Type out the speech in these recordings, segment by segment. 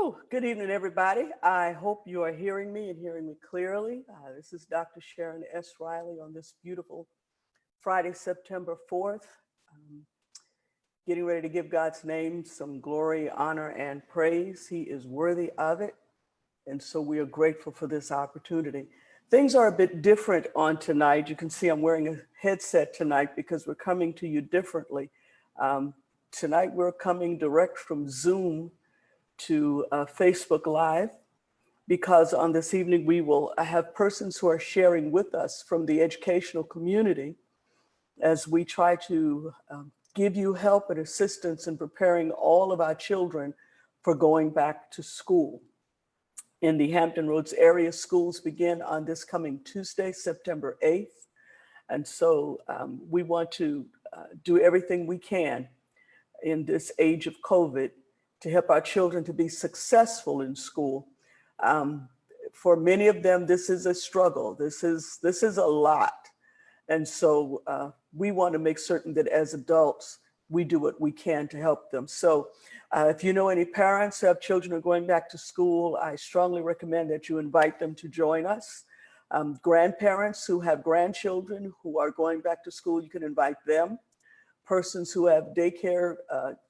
Whew, good evening, everybody. I hope you are hearing me and hearing me clearly. This is Dr. Sharon S. Riley on this beautiful Friday, September 4th. Um, Getting ready to give God's name some glory, honor, and praise. He is worthy of it. And so we are grateful for this opportunity. Things are a bit different on tonight. You can see I'm wearing a headset tonight because we're coming to you differently. Um, Tonight we're coming direct from Zoom to Facebook Live, because on this evening we will have persons who are sharing with us from the educational community as we try to give you help and assistance in preparing all of our children for going back to school. In the Hampton Roads area, schools begin on this coming Tuesday, September 8th. And so we want to do everything we can in this age of COVID to help our children to be successful in school. For many of them, this is a struggle. This is a lot. And so we want to make certain that as adults, we do what we can to help them. So if you know any parents who have children who are going back to school, I strongly recommend that you invite them to join us. Grandparents who have grandchildren who are going back to school, you can invite them. Persons who have daycare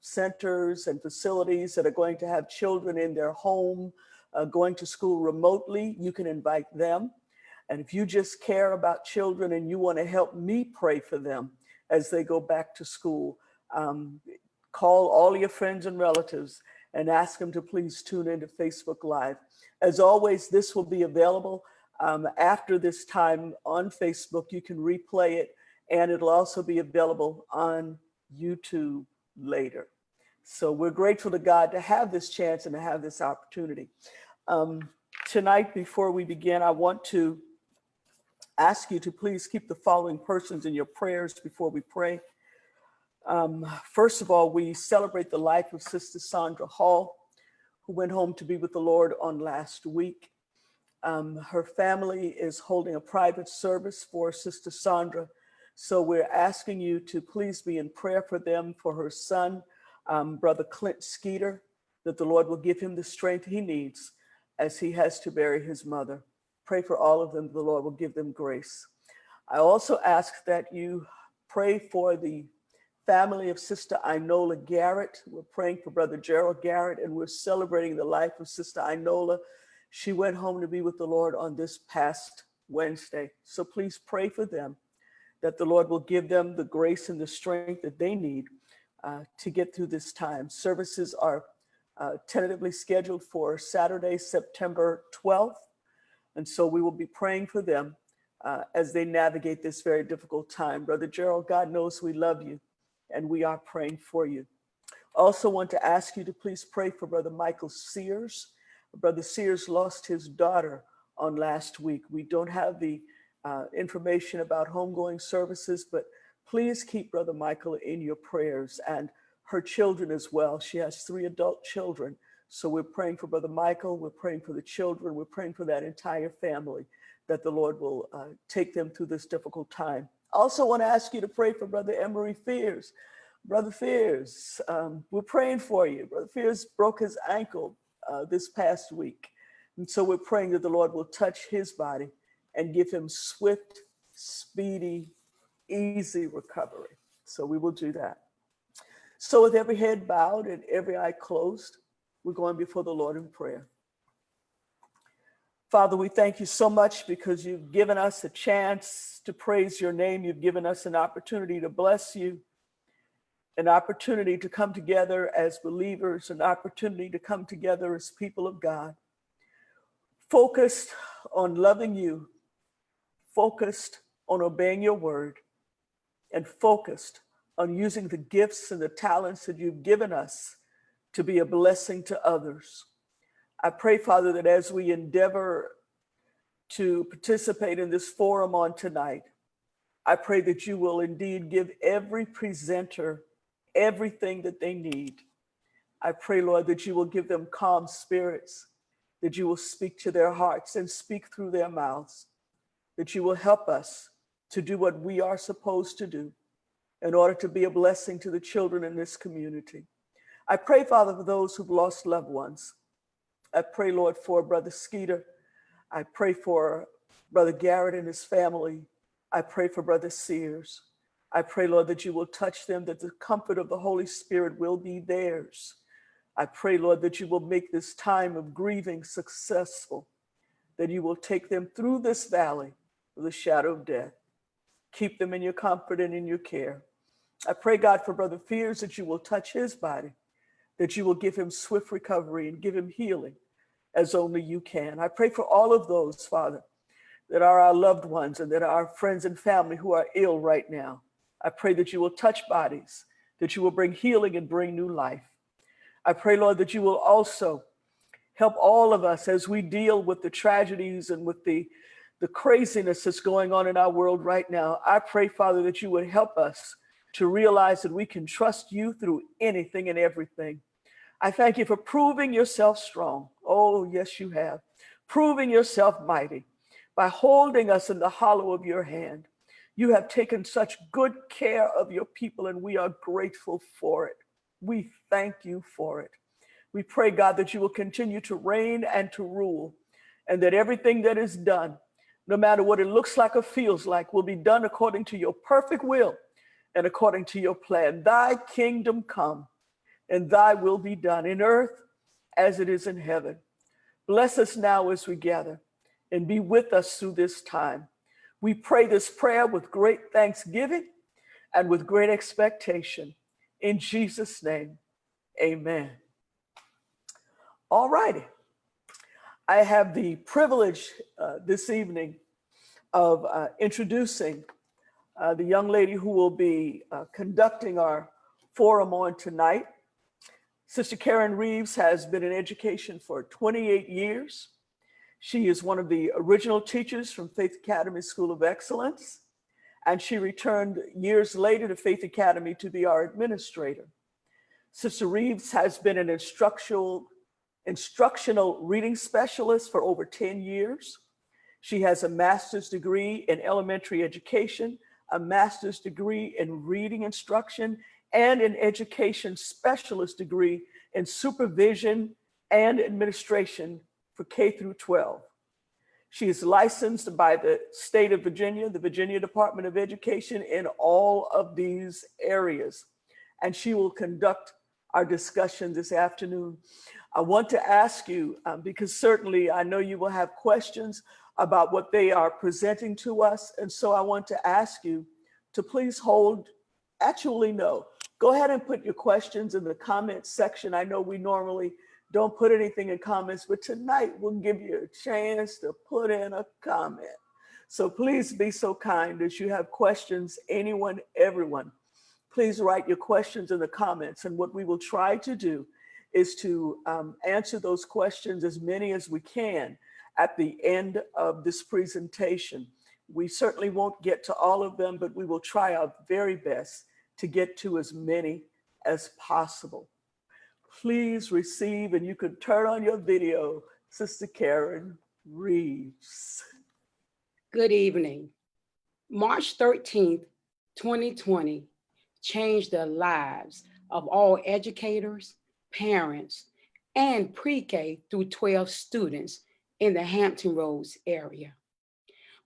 centers and facilities that are going to have children in their home going to school remotely, you can invite them. And if you just care about children and you want to help me pray for them as they go back to school, call all your friends and relatives and ask them to please tune into Facebook Live. As always, this will be available after this time on Facebook. You can replay it, and it'll also be available on YouTube later. So we're grateful to God to have this chance and to have this opportunity. Tonight, before we begin, I want to ask you to please keep the following persons in your prayers before we pray. First of all, we celebrate the life of Sister Sandra Hall, who went home to be with the Lord on last week. Her family is holding a private service for Sister Sandra. So we're asking you to please be in prayer for them, for her son, Brother Clint Skeeter, that the Lord will give him the strength he needs as he has to bury his mother. Pray for all of them. The Lord will give them grace. I also ask that you pray for the family of Sister Inola Garrett. We're praying for Brother Gerald Garrett, and we're celebrating the life of Sister Inola. She went home to be with the Lord on this past Wednesday. So please pray for them, that the Lord will give them the grace and the strength that they need to get through this time. Services are tentatively scheduled for Saturday, September 12th. And so we will be praying for them as they navigate this very difficult time. Brother Gerald, God knows we love you, and we are praying for you. Also want to ask you to please pray for Brother Michael Sears. Brother Sears lost his daughter on last week. We don't have the information about homegoing services, but please keep Brother Michael in your prayers, and her children as well. She has 3 adult children. So we're praying for Brother Michael, we're praying for the children, we're praying for that entire family, that the Lord will take them through this difficult time. I also want to ask you to pray for Brother Emery Fears. Brother Fears, we're praying for you. Brother Fears broke his ankle this past week. And so we're praying that the Lord will touch his body and give him swift, speedy, easy recovery. So we will do that. So with every head bowed and every eye closed, we're going before the Lord in prayer. Father, we thank you so much because you've given us a chance to praise your name. You've given us an opportunity to bless you, an opportunity to come together as believers, an opportunity to come together as people of God, focused on loving you, focused on obeying your word, and focused on using the gifts and the talents that you've given us to be a blessing to others. I pray, Father, that as we endeavor to participate in this forum on tonight, I pray that you will indeed give every presenter everything that they need. I pray, Lord, that you will give them calm spirits, that you will speak to their hearts and speak through their mouths, that you will help us to do what we are supposed to do in order to be a blessing to the children in this community. I pray, Father, for those who've lost loved ones. I pray, Lord, for Brother Skeeter. I pray for Brother Garrett and his family. I pray for Brother Sears. I pray, Lord, that you will touch them, that the comfort of the Holy Spirit will be theirs. I pray, Lord, that you will make this time of grieving successful, that you will take them through this valley of the shadow of death. Keep them in your comfort and in your care. I pray, God, for Brother Fears, that you will touch his body, that you will give him swift recovery and give him healing as only you can. I pray for all of those, Father, that are our loved ones and that are our friends and family who are ill right now. I pray that you will touch bodies, that you will bring healing and bring new life. I pray, Lord, that you will also help all of us as we deal with the tragedies and with the craziness that's going on in our world right now. I pray, Father, that you would help us to realize that we can trust you through anything and everything. I thank you for proving yourself strong. Oh, yes, you have. Proving yourself mighty by holding us in the hollow of your hand. You have taken such good care of your people, and we are grateful for it. We thank you for it. We pray, God, that you will continue to reign and to rule, and that everything that is done, no matter what it looks like or feels like, will be done according to your perfect will and according to your plan. Thy kingdom come, and thy will be done in earth as it is in heaven. Bless us now as we gather, and be with us through this time. We pray this prayer with great thanksgiving and with great expectation. In Jesus' name, amen. All righty. I have the privilege this evening of introducing the young lady who will be conducting our forum on tonight. Sister Karen Reeves has been in education for 28 years. She is one of the original teachers from Faith Academy School of Excellence, and she returned years later to Faith Academy to be our administrator. Sister Reeves has been an instructional reading specialist for over 10 years. She has a master's degree in elementary education, a master's degree in reading instruction, and an education specialist degree in supervision and administration for K through 12. She is licensed by the state of Virginia, the Virginia Department of Education, in all of these areas. And she will conduct our discussion this afternoon. I want to ask you, because certainly I know you will have questions about what they are presenting to us. And so I want to ask you to please hold, actually no, go ahead and put your questions in the comments section. I know we normally don't put anything in comments, but tonight we'll give you a chance to put in a comment. So please be so kind as you have questions, anyone, everyone, please write your questions in the comments. And what we will try to do is to answer those questions, as many as we can, at the end of this presentation. We certainly won't get to all of them, but we will try our very best to get to as many as possible. Please receive, and you can turn on your video, Sister Karen Reeves. Good evening. March 13th, 2020 changed the lives of all educators, parents, and pre-K through 12 students in the Hampton Roads area.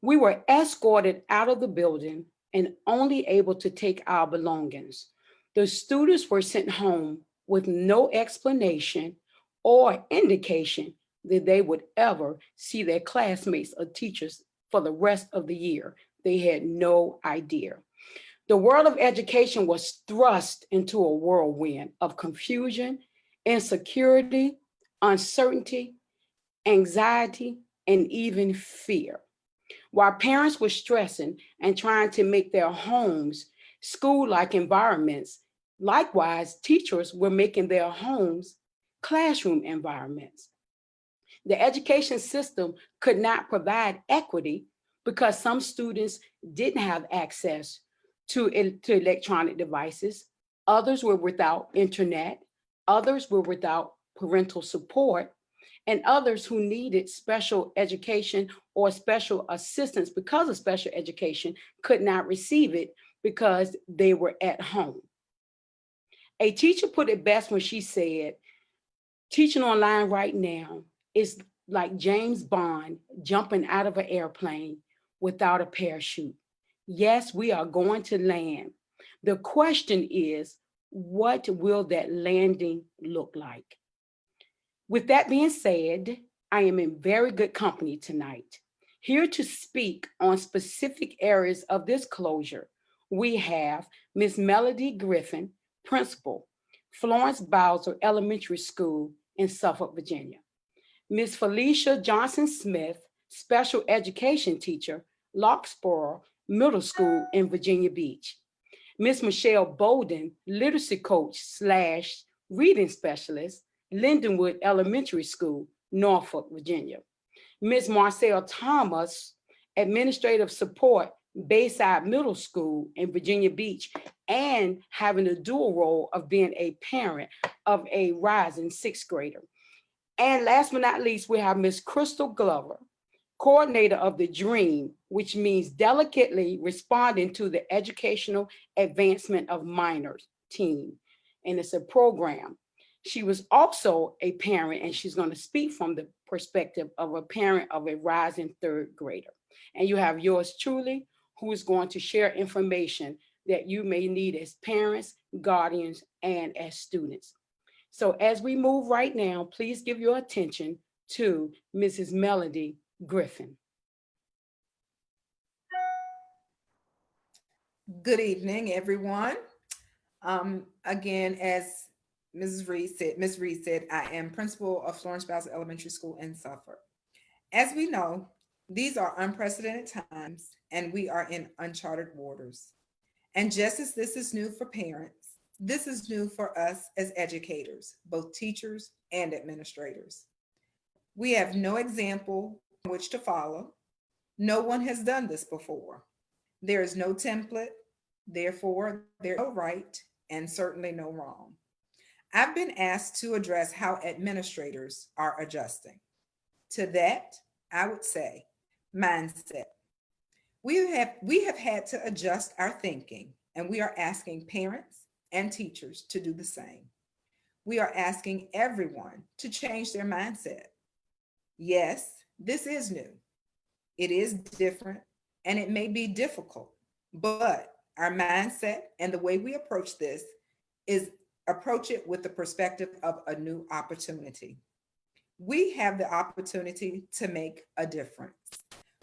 We were escorted out of the building and only able to take our belongings. The students were sent home with no explanation or indication that they would ever see their classmates or teachers for the rest of the year. They had no idea. The world of education was thrust into a whirlwind of confusion, insecurity, uncertainty, anxiety, and even fear. While parents were stressing and trying to make their homes school-like environments, likewise, teachers were making their homes classroom environments. The education system could not provide equity because some students didn't have access to electronic devices. Others were without internet. Others were without parental support. And others who needed special education or special assistance because of special education could not receive it because they were at home. A teacher put it best when she said, teaching online right now It's like James Bond jumping out of an airplane without a parachute. Yes, we are going to land. The question is, what will that landing look like? With that being said, I am in very good company tonight. Here to speak on specific areas of this closure, we have Miss Melody Griffin, Principal, Florence Bowser Elementary School in Suffolk, Virginia. Miss Felicia Johnson Smith, Special Education Teacher, Larkspur Middle School in Virginia Beach. Miss Michelle Bolden, Literacy Coach slash Reading Specialist, Lindenwood Elementary School, Norfolk, Virginia. Miss Marcel Thomas, Administrative Support, Bayside Middle School in Virginia Beach, and having a dual role of being a parent of a rising sixth grader. And last but not least, we have Miss Crystal Glover, coordinator of the DREAM, which means delicately responding to the educational advancement of minors team. And it's a program. She was also a parent, and she's going to speak from the perspective of a parent of a rising third grader. And you have yours truly, who is going to share information that you may need as parents, guardians, and as students. So as we move right now, please give your attention to Mrs. Melody Griffin. Good evening, everyone. Again, as Ms. Reed said, I am principal of Florence Bowser Elementary School in Suffolk. As we know, these are unprecedented times and we are in uncharted waters. And just as this is new for parents, this is new for us as educators, both teachers and administrators. We have no example from which to follow. No one has done this before. There is no template, therefore, there's no right and certainly no wrong. I've been asked to address how administrators are adjusting. To that, I would say mindset. We have had to adjust our thinking, and we are asking parents and teachers to do the same. We are asking everyone to change their mindset. Yes, this is new. It is different and it may be difficult, but our mindset and the way we approach this is approach it with the perspective of a new opportunity. We have the opportunity to make a difference.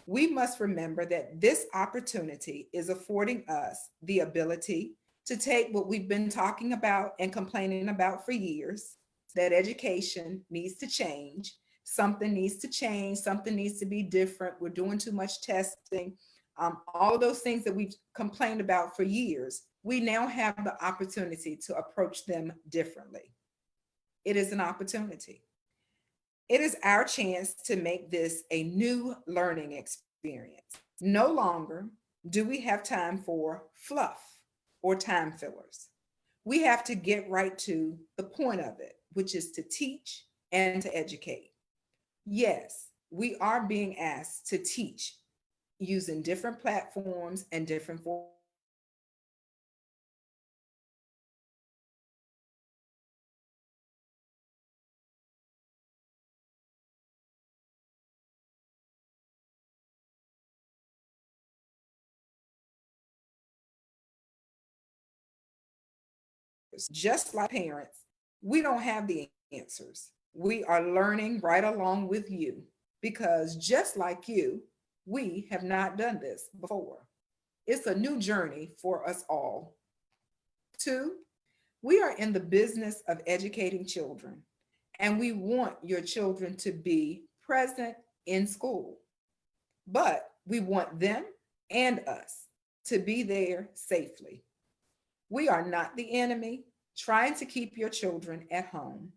We must remember that this opportunity is affording us the ability to take what we've been talking about and complaining about for years, that education needs to change. Something needs to change. Something needs to be different. We're doing too much testing. All of those things that we've complained about for years, we now have the opportunity to approach them differently. It is an opportunity. It is our chance to make this a new learning experience. No longer do we have time for fluff or time fillers. We have to get right to the point of it, which is to teach and to educate. Yes, we are being asked to teach using different platforms and different just like parents, we don't have the answers. We are learning right along with you because just like you, we have not done this before. It's a new journey for us all. Two, we are in the business of educating children, and we want your children to be present in school, but we want them and us to be there safely. We are not the enemy trying to keep your children at home.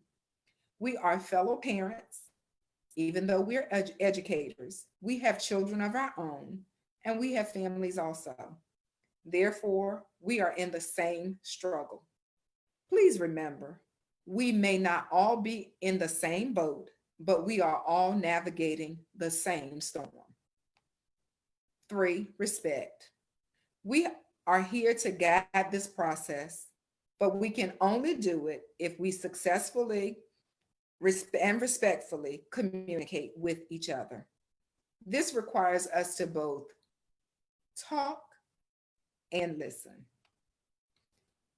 We are fellow parents, even though we're educators. We have children of our own, and we have families also. Therefore, we are in the same struggle. Please remember, we may not all be in the same boat, but we are all navigating the same storm. Three, respect. We are here to guide this process, but we can only do it if we successfully and respectfully communicate with each other. This requires us to both talk and listen.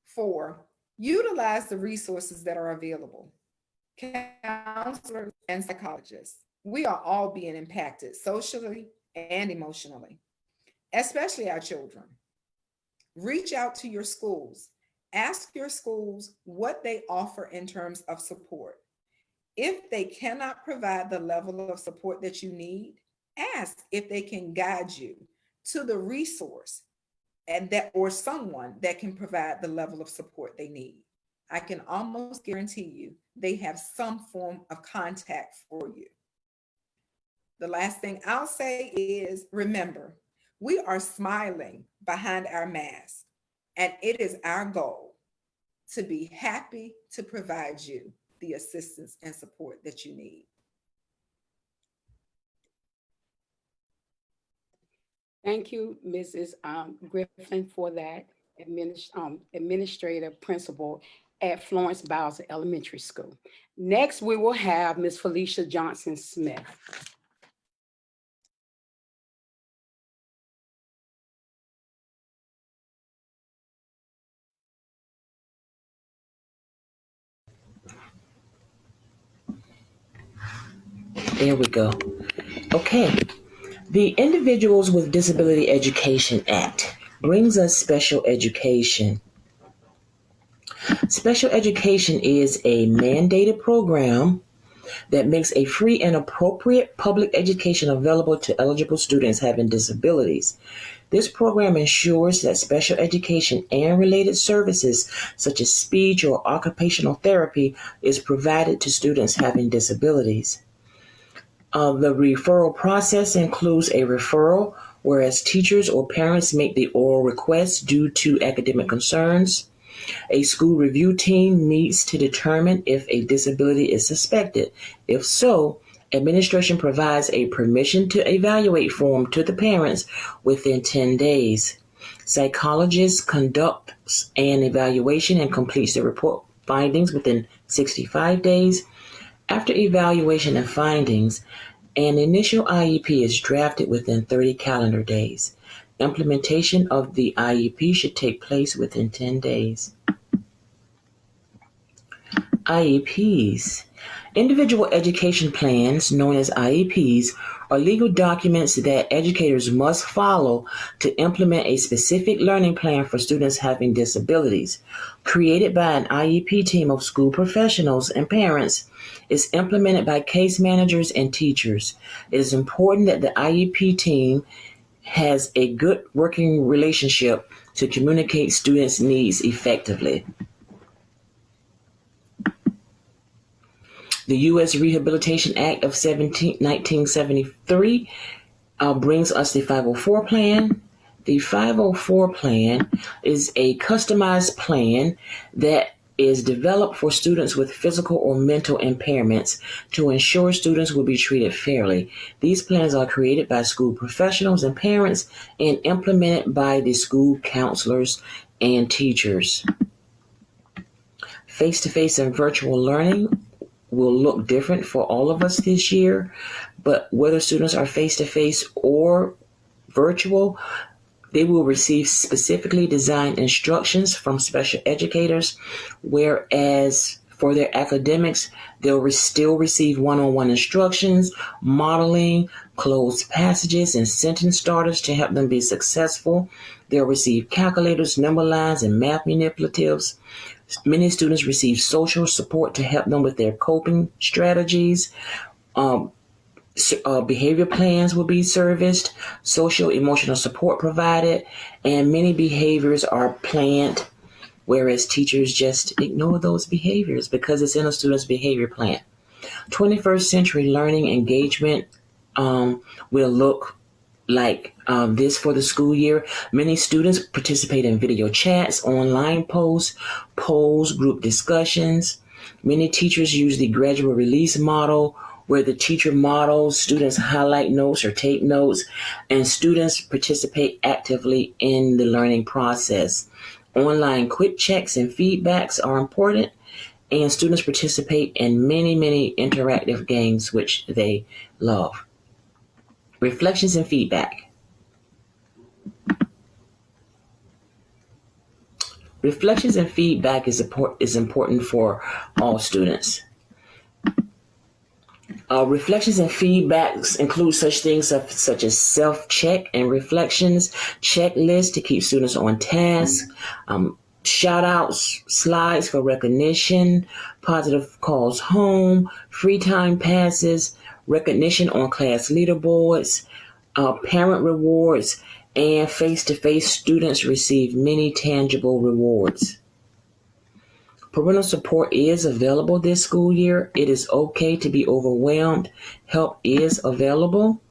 4, utilize the resources that are available. Counselors and psychologists, we are all being impacted socially and emotionally, especially our children. Reach out to your schools. Ask your schools what they offer in terms of support. If they cannot provide the level of support that you need, ask if they can guide you to the resource and that or someone that can provide the level of support they need. I can almost guarantee you they have some form of contact for you. The last thing I'll say is remember, we are smiling behind our mask, and it is our goal to be happy to provide you the assistance and support that you need. Thank you, Mrs. Griffin, for that administrative principal at Florence Bowser Elementary School. Next, we will have Ms. Felicia Johnson Smith. There we go. Okay. The Individuals with Disability Education Act brings us special education. Special education is a mandated program that makes a free and appropriate public education available to eligible students having disabilities. This program ensures that special education and related services such as speech or occupational therapy is provided to students having disabilities. The referral process includes a referral, whereas teachers or parents make the oral request due to academic concerns. A school review team meets to determine if a disability is suspected. If so, administration provides a permission to evaluate form to the parents within 10 days. Psychologist conducts an evaluation and completes the report findings within 65 days. After evaluation and findings, an initial IEP is drafted within 30 calendar days. Implementation of the IEP should take place within 10 days. IEPs. Individual education plans, known as IEPs, are legal documents that educators must follow to implement a specific learning plan for students having disabilities. Created by an IEP team of school professionals and parents, is implemented by case managers and teachers. It is important that the IEP team has a good working relationship to communicate students' needs effectively. The U.S. Rehabilitation Act of 1973 brings us the 504 plan. The 504 plan is a customized plan that is developed for students with physical or mental impairments to ensure students will be treated fairly. These plans are created by school professionals and parents and implemented by the school counselors and teachers. Face-to-face and virtual learning will look different for all of us this year, but whether students are face-to-face or virtual, they will receive specifically designed instructions from special educators, whereas for their academics, they'll still receive one-on-one instructions, modeling, closed passages, and sentence starters to help them be successful. They'll receive calculators, number lines, and math manipulatives. Many students receive social support to help them with their coping strategies. Behavior plans will be serviced, social emotional support provided, and many behaviors are planned, whereas teachers just ignore those behaviors because it's in a student's behavior plan. 21st century learning engagement will look like this for the school year. Many students participate in video chats, online posts, polls, group discussions. Many teachers use the gradual release model, where the teacher models, students highlight notes or take notes, and students participate actively in the learning process. Online quick checks and feedbacks are important, and students participate in many, many interactive games which they love. Reflections and feedback. Reflections and feedback is important for all students. Reflections and feedbacks include such things such as self-check and reflections, checklists to keep students on task, shout outs, slides for recognition, positive calls home, free time passes, recognition on class leaderboards, parent rewards, and face-to-face students receive many tangible rewards. Parental support is available this school year. It is okay to be overwhelmed. Help is available.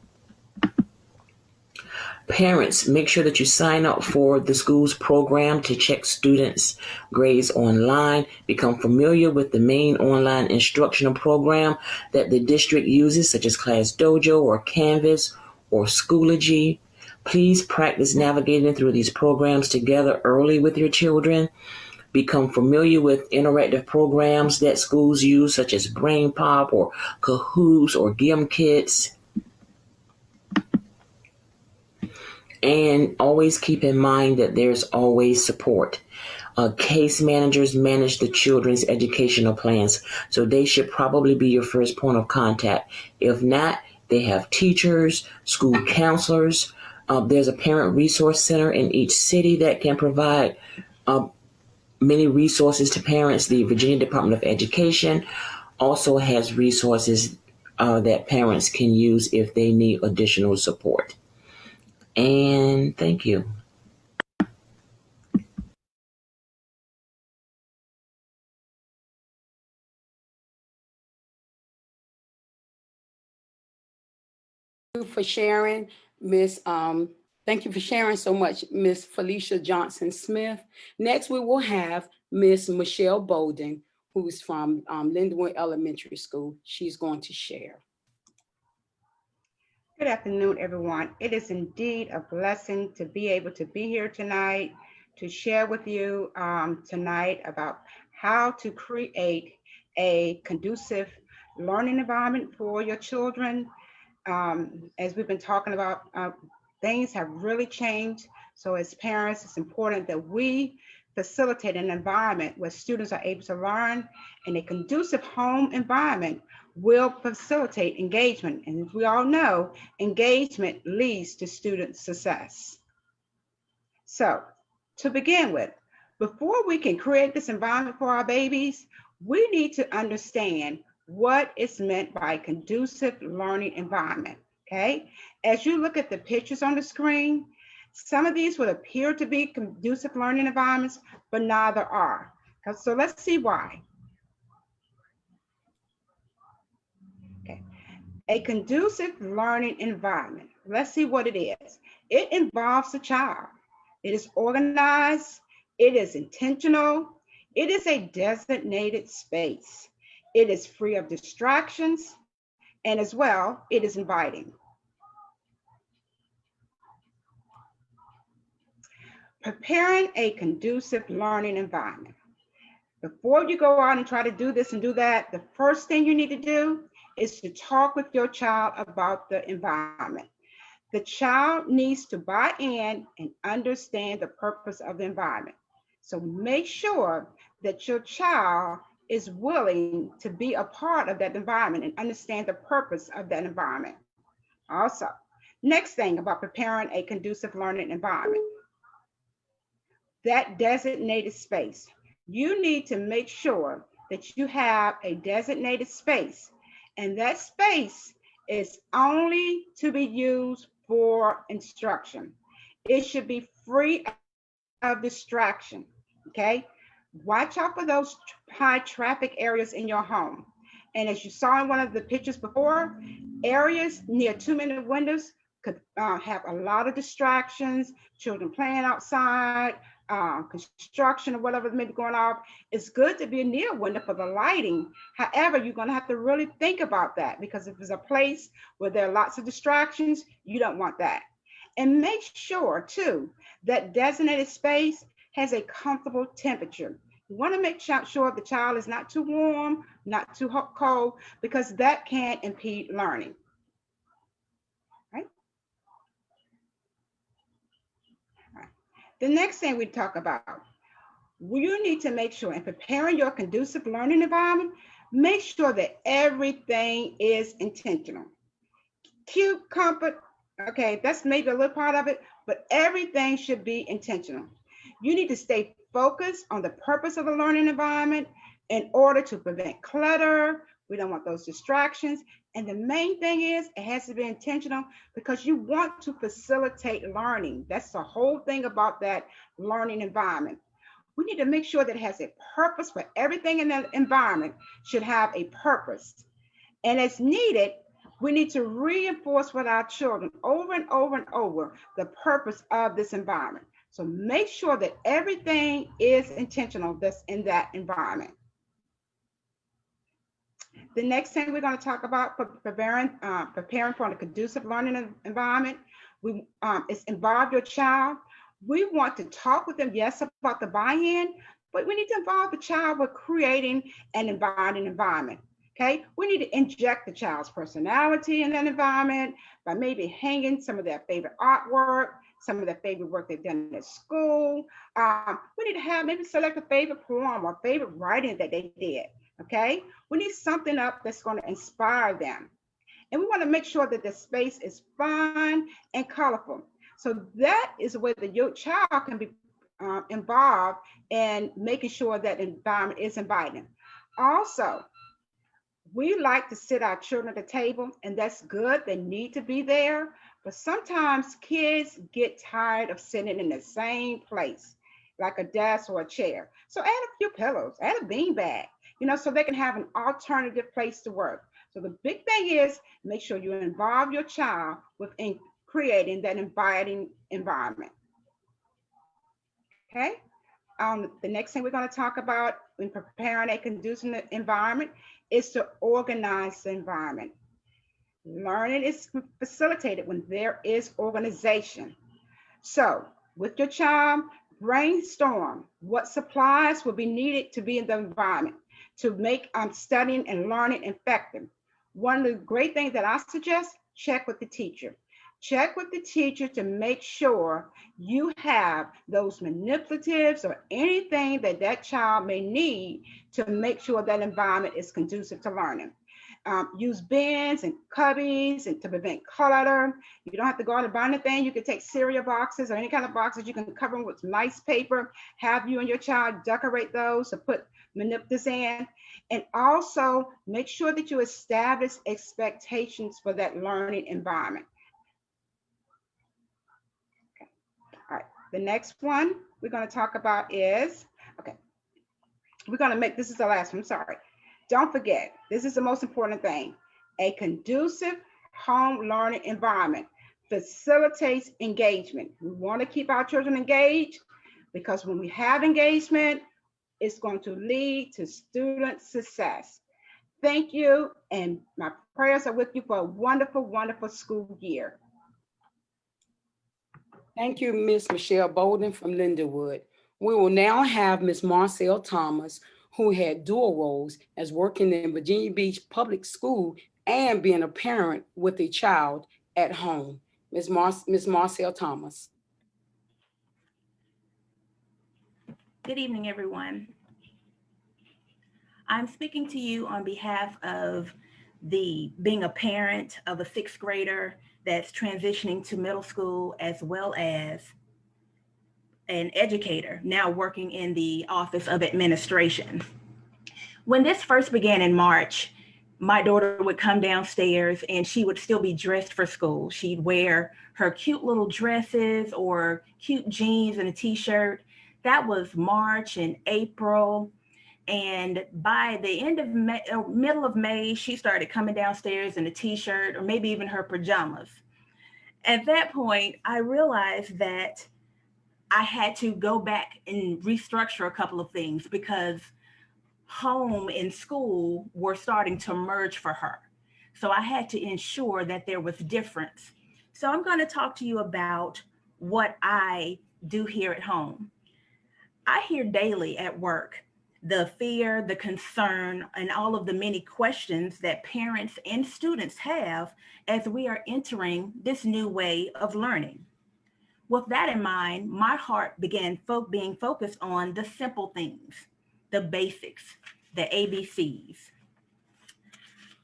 Parents, make sure that you sign up for the school's program to check students' grades online. Become familiar with the main online instructional program that the district uses, such as Class Dojo or Canvas or Schoology. Please practice navigating through these programs together early with your children. Become familiar with interactive programs that schools use, such as Brain Pop or Kahoots or Gim Kits. And always keep in mind that there's always support. Case managers manage the children's educational plans, so they should probably be your first point of contact. If not, they have teachers, school counselors. There's a parent resource center in each city that can provide many resources to parents. The Virginia Department of Education also has resources that parents can use if they need additional support. And thank you. For sharing, Miss. Thank you for sharing so much, Miss Felicia Johnson Smith. Next, we will have Miss Michelle Bolden, who's from Lindenwood Elementary School. She's going to share. Good afternoon, everyone. It is indeed a blessing to be able to be here tonight to share with you tonight about how to create a conducive learning environment for your children. As we've been talking about, things have really changed. So as parents, it's important that we facilitate an environment where students are able to learn, and a conducive home environment will facilitate engagement. And as we all know, engagement leads to student success. So to begin with, before we can create this environment for our babies, we need to understand what is meant by conducive learning environment, okay? As you look at the pictures on the screen, some of these would appear to be conducive learning environments, but neither are. So let's see why. Okay. A conducive learning environment, let's see what it is. It involves the child. It is organized, it is intentional, it is a designated space. It is free of distractions, and as well, it is inviting. Preparing a conducive learning environment. Before you go out and try to do this and do that, the first thing you need to do is to talk with your child about the environment. The child needs to buy in and understand the purpose of the environment. So make sure that your child is willing to be a part of that environment and understand the purpose of that environment. Also, next thing about preparing a conducive learning environment, that designated space. You need to make sure that you have a designated space, and that space is only to be used for instruction. It should be free of distraction, okay? Watch out for those high traffic areas in your home. And as you saw in one of the pictures before, areas near too many windows could have a lot of distractions, children playing outside, construction or whatever may be going on. It's good to be near a window for the lighting. However, you're going to have to really think about that, because if there's a place where there are lots of distractions, you don't want that. And make sure too that designated space has a comfortable temperature. We want to make sure the child is not too warm, not too cold, because that can impede learning. Right? All right. The next thing we talk about, you need to make sure in preparing your conducive learning environment, make sure that everything is intentional. Cute comfort, okay, that's maybe a little part of it, but everything should be intentional. You need to stay focused on the purpose of the learning environment in order to prevent clutter. We don't want those distractions. And the main thing is it has to be intentional because you want to facilitate learning. That's the whole thing about that learning environment. We need to make sure that it has a purpose, for everything in that environment should have a purpose. And as needed, we need to reinforce with our children over and over and over the purpose of this environment. So make sure that everything is intentional that's in that environment. The next thing we're going to talk about for preparing for a conducive learning environment, is involve your child. We want to talk with them, yes, about the buy-in, but we need to involve the child with creating an inviting environment. Okay, we need to inject the child's personality in that environment by maybe hanging some of their favorite artwork, some of their favorite work they've done at school. We need to have maybe select a favorite poem or favorite writing that they did. Okay, we need something up that's going to inspire them. And we want to make sure that the space is fun and colorful. So that is where your child can be involved in making sure that the environment is inviting. Also, we like to sit our children at the table, and that's good. They need to be there. But sometimes kids get tired of sitting in the same place, like a desk or a chair. So add a few pillows, add a beanbag, so they can have an alternative place to work. So the big thing is make sure you involve your child within creating that inviting environment. Okay. The next thing we're going to talk about in preparing a conducive environment is to organize the environment. Learning is facilitated when there is organization. So with your child, brainstorm what supplies will be needed to be in the environment to make studying and learning effective. One of the great things that I suggest, check with the teacher. Check with the teacher to make sure you have those manipulatives or anything that that child may need to make sure that environment is conducive to learning. Use bins and cubbies and to prevent clutter. You don't have to go out and buy anything. You can take cereal boxes or any kind of boxes. You can cover them with nice paper. Have you and your child decorate those to put manipulatives in. And also make sure that you establish expectations for that learning environment. Okay. All right. The next one we're going to talk about is, okay, we're going to make, this is the last one, I'm sorry. Don't forget, this is the most important thing. A conducive home learning environment facilitates engagement. We want to keep our children engaged because when we have engagement, it's going to lead to student success. Thank you, and my prayers are with you for a wonderful, wonderful school year. Thank you, Ms. Michelle Bolden from Lindenwood. We will now have Ms. Marcel Thomas, who had dual roles as working in Virginia Beach Public School and being a parent with a child at home. Ms. Marcel Thomas. Good evening, everyone. I'm speaking to you on behalf of being a parent of a sixth grader that's transitioning to middle school, as well as an educator now working in the Office of Administration. When this first began in March, my daughter would come downstairs and she would still be dressed for school. She'd wear her cute little dresses or cute jeans and a t-shirt. That was March and April. And by the end of May, middle of May, she started coming downstairs in a t-shirt or maybe even her pajamas. At that point, I realized that I had to go back and restructure a couple of things because home and school were starting to merge for her. So I had to ensure that there was difference. So I'm going to talk to you about what I do here at home. I hear daily at work the fear, the concern, and all of the many questions that parents and students have as we are entering this new way of learning. With that in mind, my heart began being focused on the simple things, the basics, the ABCs.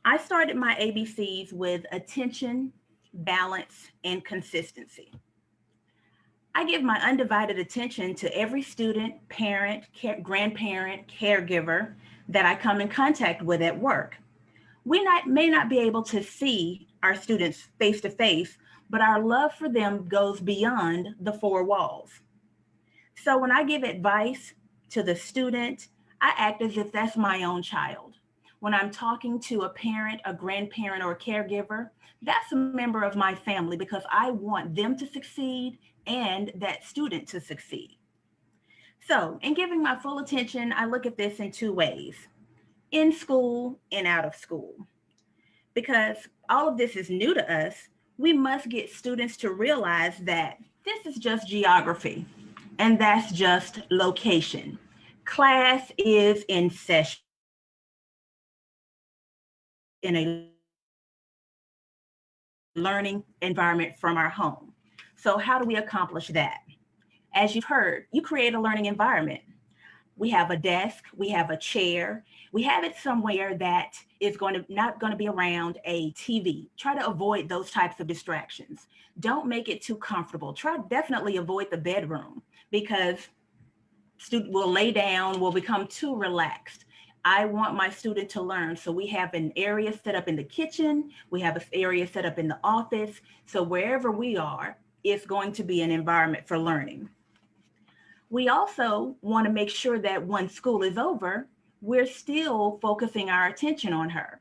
I started my ABCs with attention, balance, and consistency. I give my undivided attention to every student, parent, grandparent, caregiver that I come in contact with at work. May not be able to see our students face to face, but our love for them goes beyond the four walls. So when I give advice to the student, I act as if that's my own child. When I'm talking to a parent, a grandparent, or a caregiver, that's a member of my family because I want them to succeed and that student to succeed. So, in giving my full attention, I look at this in two ways: in school and out of school. Because all of this is new to us, we must get students to realize that this is just geography and that's just location. Class is in session in a learning environment from our home. So, how do we accomplish that? As you've heard, you create a learning environment. We have a desk, we have a chair, we have it somewhere that is not going to be around a TV. Try to avoid those types of distractions. Don't make it too comfortable. Definitely avoid the bedroom because student will lay down, will become too relaxed. I want my student to learn. So we have an area set up in the kitchen. We have an area set up in the office. So wherever we are, it's going to be an environment for learning. We also want to make sure that when school is over, we're still focusing our attention on her.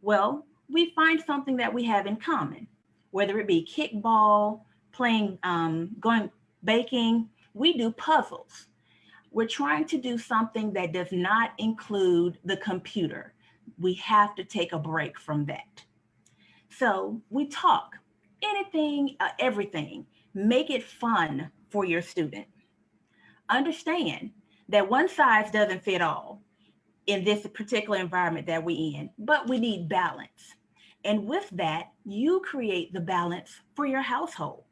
Well, we find something that we have in common, whether it be kickball, playing, going baking, we do puzzles. We're trying to do something that does not include the computer. We have to take a break from that. So we talk, anything, everything, make it fun for your student. Understand that one size doesn't fit all in this particular environment that we're in, but we need balance. And with that, you create the balance for your household.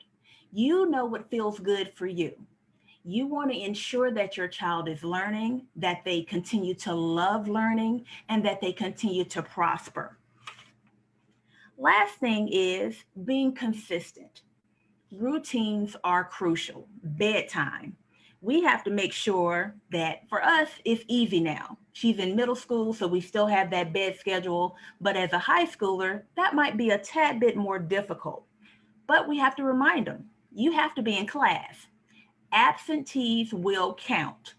You know what feels good for you. You want to ensure that your child is learning, that they continue to love learning, and that they continue to prosper. Last thing is being consistent. Routines are crucial. Bedtime. We have to make sure that for us, it's easy now. She's in middle school, so we still have that bed schedule. But as a high schooler, that might be a tad bit more difficult. But we have to remind them, you have to be in class. Absentees will count.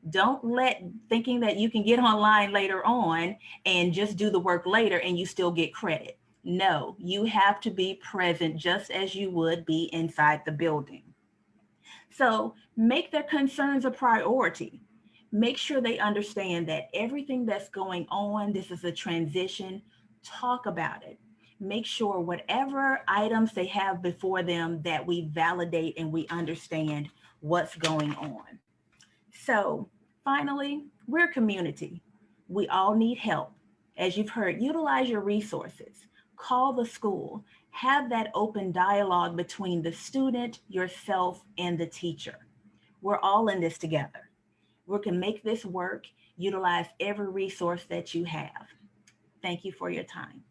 Don't let thinking that you can get online later on and just do the work later and you still get credit. No, you have to be present just as you would be inside the building. So make their concerns a priority. Make sure they understand that everything that's going on, this is a transition. Talk about it. Make sure whatever items they have before them that we validate and we understand what's going on. So finally, we're a community. We all need help. As you've heard, utilize your resources. Call the school. Have that open dialogue between the student, yourself, and the teacher. We're all in this together. We can make this work. Utilize every resource that you have. Thank you for your time.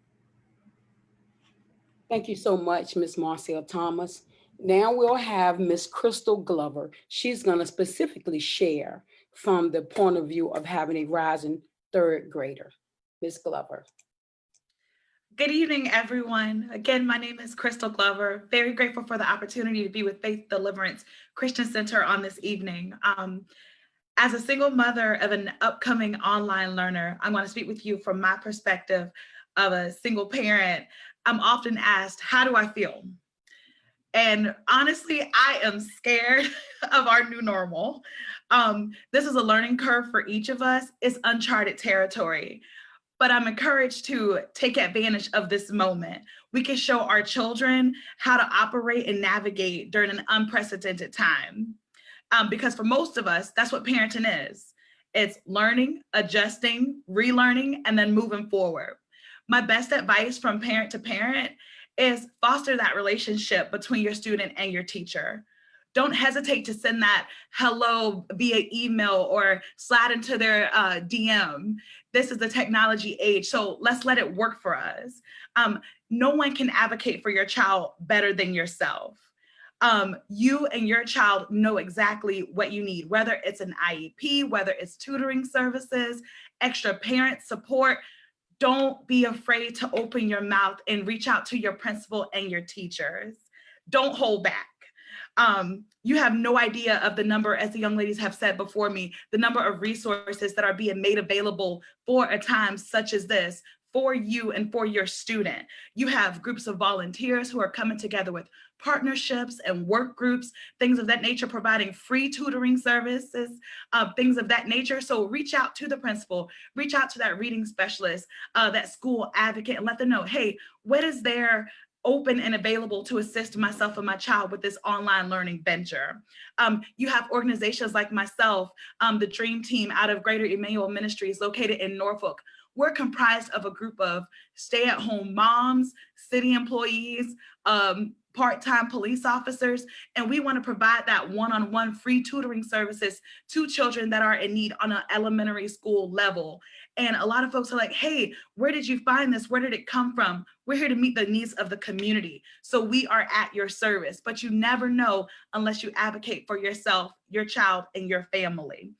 Thank you so much, Ms. Marcel Thomas. Now we'll have Ms. Crystal Glover. She's going to specifically share from the point of view of having a rising third grader. Ms. Glover. Good evening, everyone. Again, my name is Crystal Glover. Very grateful for the opportunity to be with Faith Deliverance Christian Center on this evening. As a single mother of an upcoming online learner, I'm going to speak with you from my perspective of a single parent. I'm often asked, how do I feel? And honestly, I am scared of our new normal. This is a learning curve for each of us. It's uncharted territory. But I'm encouraged to take advantage of this moment. We can show our children how to operate and navigate during an unprecedented time. Because for most of us, that's what parenting is. It's learning, adjusting, relearning, and then moving forward. My best advice from parent to parent is foster that relationship between your student and your teacher. Don't hesitate to send that hello via email or slide into their DM. This is the technology age, so let's let it work for us. No one can advocate for your child better than yourself. You and your child know exactly what you need, whether it's an IEP, whether it's tutoring services, extra parent support. Don't be afraid to open your mouth and reach out to your principal and your teachers. Don't hold back. You have no idea of the number, as the young ladies have said before me, the number of resources that are being made available for a time such as this for you and for your student. You have groups of volunteers who are coming together with partnerships and work groups, things of that nature, providing free tutoring services, things of that nature. So reach out to the principal, reach out to that reading specialist, that school advocate, and let them know, hey, what is there open and available to assist myself and my child with this online learning venture. You have organizations like myself, the Dream Team out of Greater Emmanuel Ministries located in Norfolk. We're comprised of a group of stay-at-home moms, city employees, part-time police officers, and we want to provide that one-on-one free tutoring services to children that are in need on an elementary school level. And a lot of folks are like, hey, where did you find this? Where did it come from? We're here to meet the needs of the community. So we are at your service, but you never know unless you advocate for yourself, your child, and your family.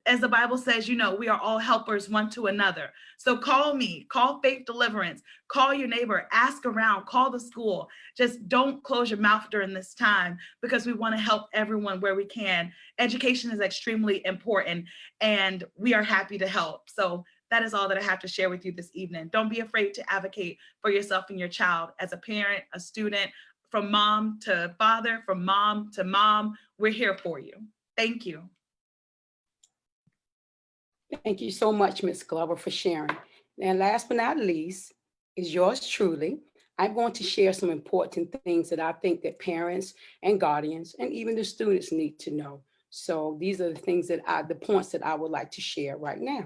As the Bible says, you know, we are all helpers one to another. So call me, call Faith Deliverance, call your neighbor, ask around, call the school. Just don't close your mouth during this time, because we want to help everyone where we can. Education is extremely important, and we are happy to help. So that is all that I have to share with you this evening. Don't be afraid to advocate for yourself and your child as a parent, a student, from mom to father, from mom to mom. We're here for you. Thank you. Thank you so much, Ms. Glover, for sharing. And last but not least is yours truly. I'm going to share some important things that I think that parents and guardians and even the students need to know. So these are the things that the points that I would like to share right now.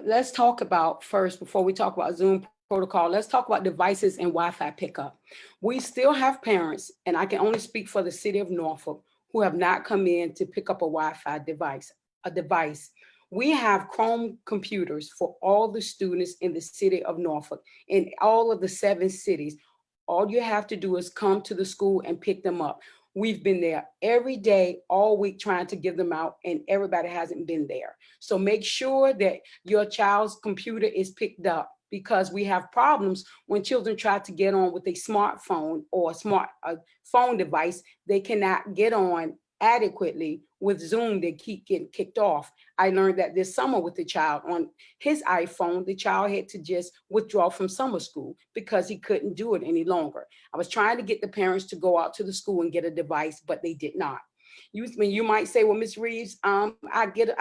Let's talk about first, before we talk about Zoom protocol, let's talk about devices and Wi-Fi pickup. We still have parents, and I can only speak for the city of Norfolk, who have not come in to pick up a Wi-Fi device. We have Chrome computers for all the students in the city of Norfolk, in all of the 7 cities. All you have to do is come to the school and pick them up. We've been there every day, all week, trying to give them out, and everybody hasn't been there. So make sure that your child's computer is picked up, because we have problems when children try to get on with a smartphone or a phone device. They cannot get on adequately with Zoom. They keep getting kicked off. I learned that this summer with the child on his iPhone. The child had to just withdraw from summer school because he couldn't do it any longer. I was trying to get the parents to go out to the school and get a device, but they did not. You might say, well, Ms. Reeves, I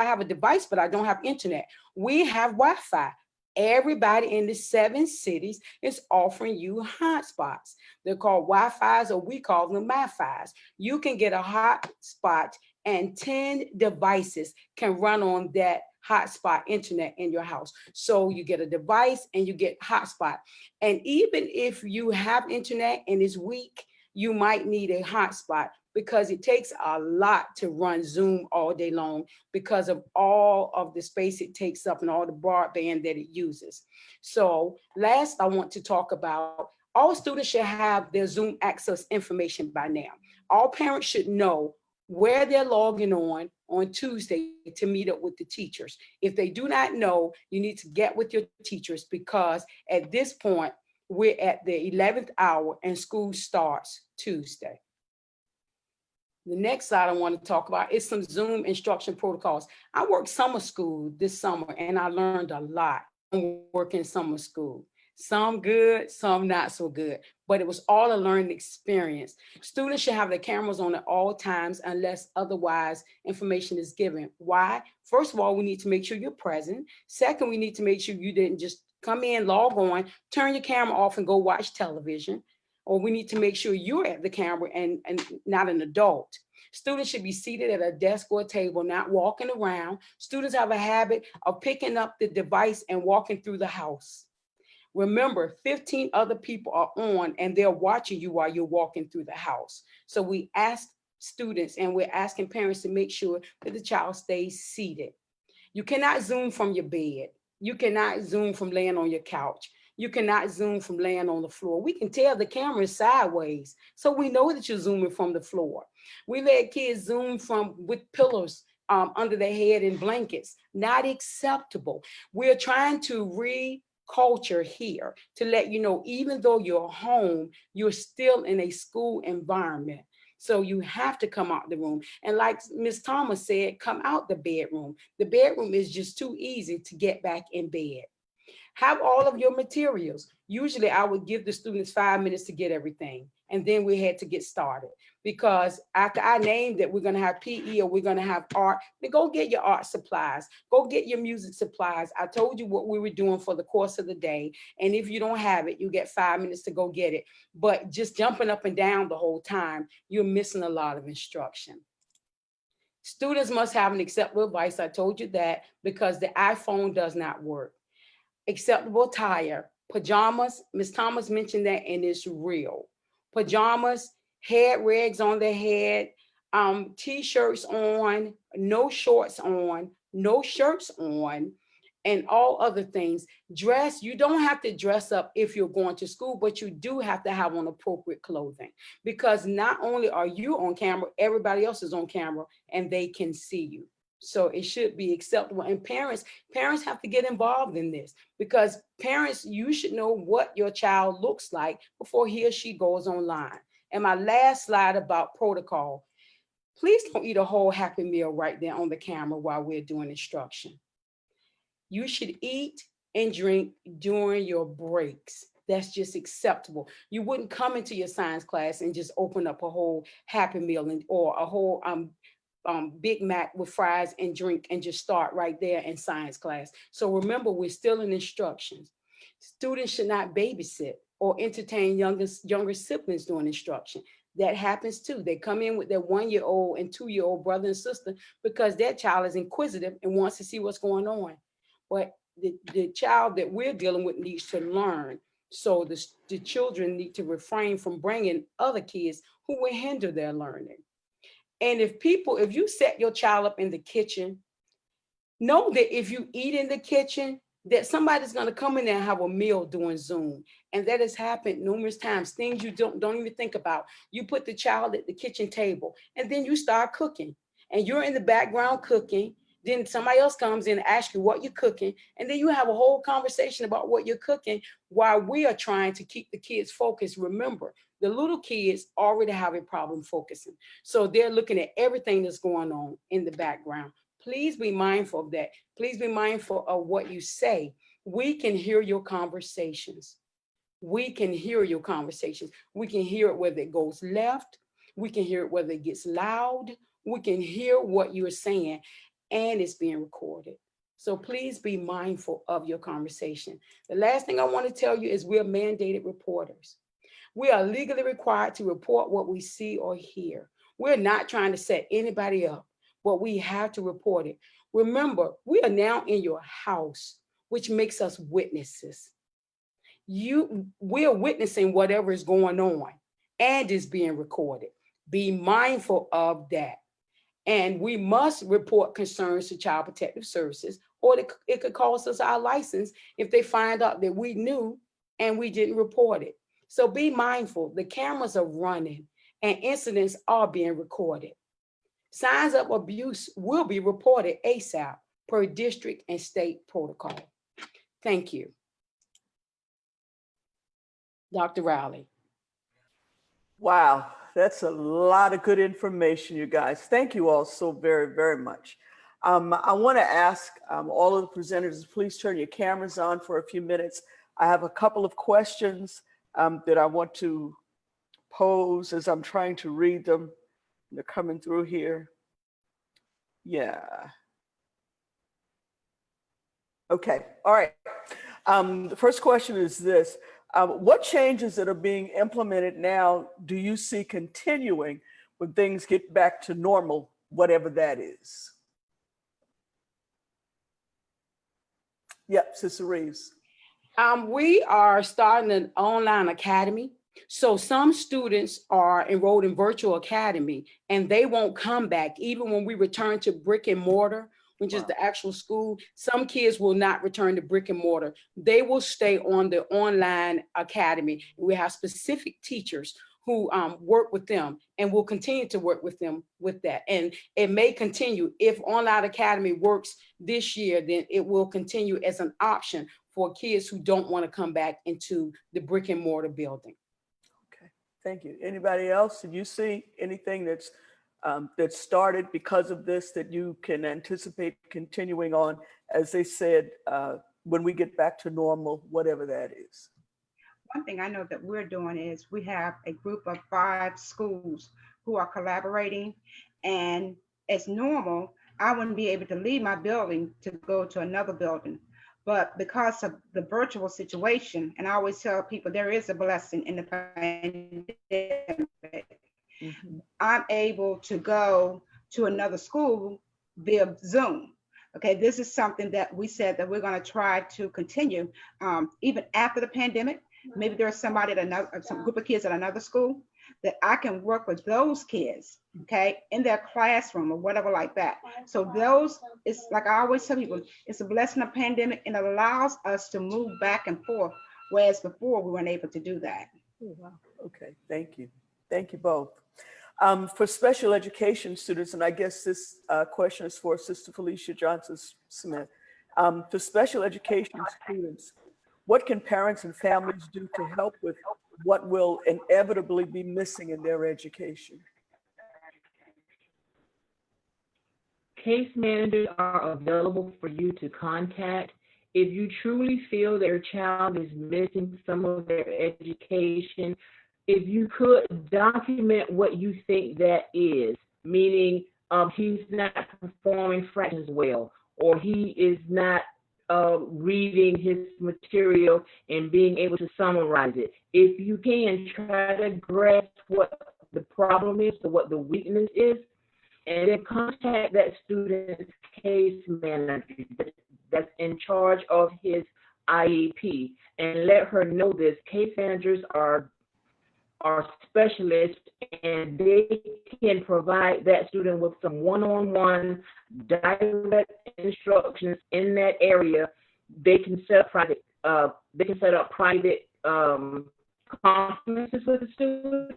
have a device, but I don't have internet. We have Wi-Fi. Everybody in the 7 cities is offering you hotspots. They're called Wi-Fi's, or we call them MiFi's. You can get a hotspot, and 10 devices can run on that hotspot internet in your house. So you get a device and you get hotspot. And even if you have internet and it's weak, you might need a hotspot, because it takes a lot to run Zoom all day long because of all of the space it takes up and all the broadband that it uses. So last, I want to talk about, all students should have their Zoom access information by now. All parents should know where they're logging on Tuesday to meet up with the teachers. If they do not know, you need to get with your teachers, because at this point, we're at the 11th hour and school starts Tuesday. The next slide I want to talk about is some Zoom instruction protocols. I worked summer school this summer, and I learned a lot from working summer school. Some good, some not so good, but it was all a learning experience. Students should have their cameras on at all times unless otherwise information is given. Why? First of all, we need to make sure you're present. Second, we need to make sure you didn't just come in, log on, turn your camera off and go watch television. Or we need to make sure you're at the camera and not an adult. Students should be seated at a desk or a table, not walking around. Students have a habit of picking up the device and walking through the house. Remember, 15 other people are on and they're watching you while you're walking through the house. So we ask students and we're asking parents to make sure that the child stays seated. You cannot Zoom from your bed. You cannot Zoom from laying on your couch. You cannot Zoom from laying on the floor. We can tell the camera is sideways, so we know that you're Zooming from the floor. We let kids Zoom from with pillows under their head and blankets. Not acceptable. We're trying to culture here to let you know, even though you're home, you're still in a school environment. So you have to come out the room. And like Ms. Thomas said, come out the bedroom. The bedroom is just too easy to get back in bed. Have all of your materials. Usually I would give the students 5 minutes to get everything. And then we had to get started because after I named that we're going to have PE or we're going to have art, then go get your art supplies. Go get your music supplies. I told you what we were doing for the course of the day. And if you don't have it, you get 5 minutes to go get it. But just jumping up and down the whole time, you're missing a lot of instruction. Students must have an acceptable device. I told you that because the iPhone does not work. Acceptable attire, pajamas. Ms. Thomas mentioned that, and it's real. Pajamas, head rags on their head, t-shirts on, no shorts on, no shirts on, and all other things. Dress, you don't have to dress up if you're going to school, but you do have to have on appropriate clothing because not only are you on camera, everybody else is on camera and they can see you. So it should be acceptable. And parents have to get involved in this because parents, you should know what your child looks like before he or she goes online. And my last slide about protocol, please don't eat a whole Happy Meal right there on the camera while we're doing instruction. You should eat and drink during your breaks. That's just acceptable. You wouldn't come into your science class and just open up a whole Happy Meal or a whole Big Mac with fries and drink and just start right there in science class. So remember, we're still in instructions. Students should not babysit or entertain younger siblings during instruction. That happens too. They come in with their 1-year-old and 2-year-old brother and sister because their child is inquisitive and wants to see what's going on. But the child that we're dealing with needs to learn. So the children need to refrain from bringing other kids who will hinder their learning. And if you set your child up in the kitchen, know that if you eat in the kitchen, that somebody's going to come in there and have a meal during Zoom. And that has happened numerous times, things you don't even think about. You put the child at the kitchen table and then you start cooking and you're in the background cooking. Then somebody else comes in and asks you what you're cooking. And then you have a whole conversation about what you're cooking while we are trying to keep the kids focused. Remember, the little kids already have a problem focusing. So they're looking at everything that's going on in the background. Please be mindful of that. Please be mindful of what you say. We can hear your conversations. We can hear your conversations. We can hear it whether it goes left. We can hear it whether it gets loud. We can hear what you're saying, and it's being recorded. So please be mindful of your conversation. The last thing I want to tell you is we're mandated reporters. We are legally required to report what we see or hear. We're not trying to set anybody up, but we have to report it. Remember, we are now in your house, which makes us witnesses. We're witnessing whatever is going on and is being recorded. Be mindful of that. And we must report concerns to Child Protective Services, or it could cost us our license if they find out that we knew and we didn't report it. So be mindful, the cameras are running and incidents are being recorded. Signs of abuse will be reported ASAP per district and state protocol. Thank you. Dr. Riley. Wow, that's a lot of good information, you guys. Thank you all so very, very much. I want to ask all of the presenters, please turn your cameras on for a few minutes. I have a couple of questions that I want to pose as I'm trying to read them. They're coming through here. Yeah. Okay, all right. The first question is this. What changes that are being implemented now do you see continuing when things get back to normal, whatever that is? Yep, Sister Reeves. We are starting an online academy. So some students are enrolled in virtual academy and they won't come back even when we return to brick and mortar, which is the actual school. Some kids will not return to brick and mortar. They will stay on the online academy. We have specific teachers who work with them and will continue to work with them with that. And it may continue. If online academy works this year, then it will continue as an option for kids who don't want to come back into the brick and mortar building. Okay, thank you. Anybody else? Did you see anything that's that started because of this that you can anticipate continuing on, as they said, when we get back to normal, whatever that is? One thing I know that we're doing is we have a group of 5 schools who are collaborating, and as normal, I wouldn't be able to leave my building to go to another building. But because of the virtual situation, and I always tell people there is a blessing in the pandemic, I'm able to go to another school via Zoom. Okay, this is something that we said that we're going to try to continue even after the pandemic. Maybe there's somebody at some group of kids at another school that I can work with those kids, okay, in their classroom or whatever like that. So those, it's like I always tell people, it's a blessing of pandemic and it allows us to move back and forth, whereas before we weren't able to do that. Oh, wow. Okay, thank you. Thank you both. For special education students, and I guess this question is for Sister Felicia Johnson-Smith. For special education students, what can parents and families do to help with what will inevitably be missing in their education? Case managers are available for you to contact. If you truly feel their child is missing some of their education, if you could document what you think that is, meaning he's not performing fractions well, or he is not reading his material and being able to summarize it. If you can, try to grasp what the problem is or what the weakness is, and then contact that student's case manager that's in charge of his IEP and let her know this. Case managers are specialists, and they can provide that student with some one-on-one direct instructions in that area. They can set up private conferences with the student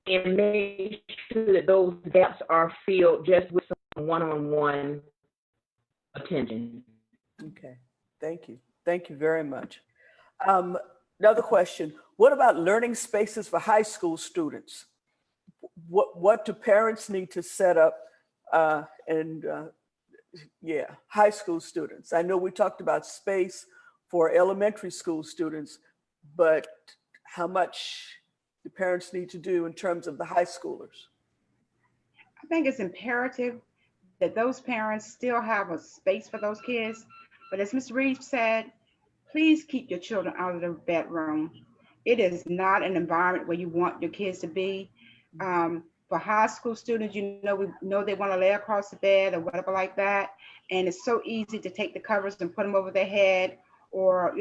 and make sure that those gaps are filled just with some one-on-one attention. Okay, thank you. Thank you very much. Another question, what about learning spaces for high school students? What do parents need to set up high school students? I know we talked about space for elementary school students, but how much do parents need to do in terms of the high schoolers? I think it's imperative that those parents still have a space for those kids. But as Ms. Reed said, please keep your children out of the bedroom. It is not an environment where you want your kids to be. For high school students, we know they want to lay across the bed or whatever like that. And it's so easy to take the covers and put them over their head, or,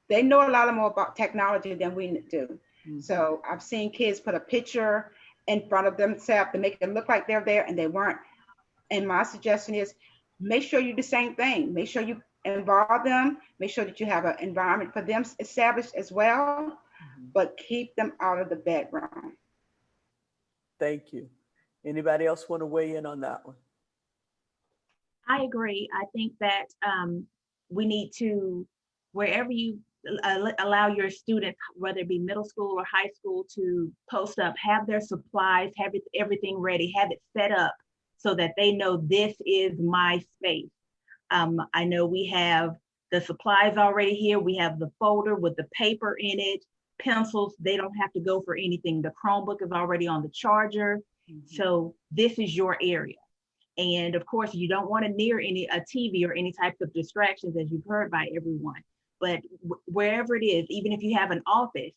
they know a lot more about technology than we do. So I've seen kids put a picture in front of themselves to make it look like they're there and they weren't. And my suggestion is make sure you do the same thing. Make sure you involve them, make sure that you have an environment for them established as well, but keep them out of the bedroom. Thank you. Anybody else want to weigh in on that one? I agree. I think that we need to, wherever you allow your students, whether it be middle school or high school, to post up, have their supplies, have everything ready, have it set up so that they know this is my space. I know we have The supplies already here. We have the folder with the paper in it, pencils. They don't have to go for anything. The Chromebook is already on the charger. So this is your area. And of course, you don't want to near a TV or any types of distractions, as you've heard by everyone. But wherever it is, even if you have an office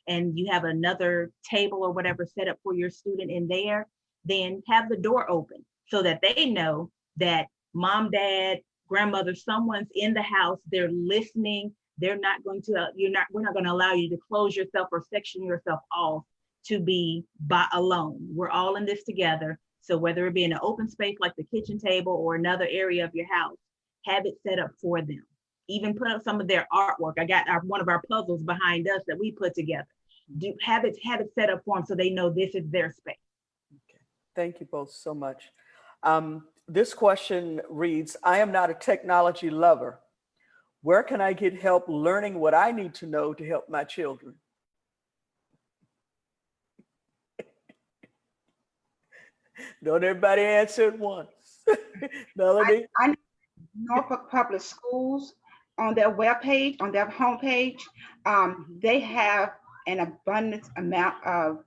and you have another table or whatever set up for your student in there, then have the door open so that they know that mom, dad, grandmother, someone's in the house, they're listening. They're not going to, we're not going to allow you to close yourself or section yourself off to be alone. We're all in this together. So whether it be in an open space like the kitchen table or another area of your house, have it set up for them. Even put up some of their artwork. I got one of our puzzles behind us that we put together. Have it set up for them so they know this is their space. Okay. Thank you both so much. This question reads, I am not a technology lover. Where can I get help learning what I need to know to help my children? Don't everybody answer at once. Melody? I know Norfolk Public Schools on their webpage, on their homepage, they have an abundant amount of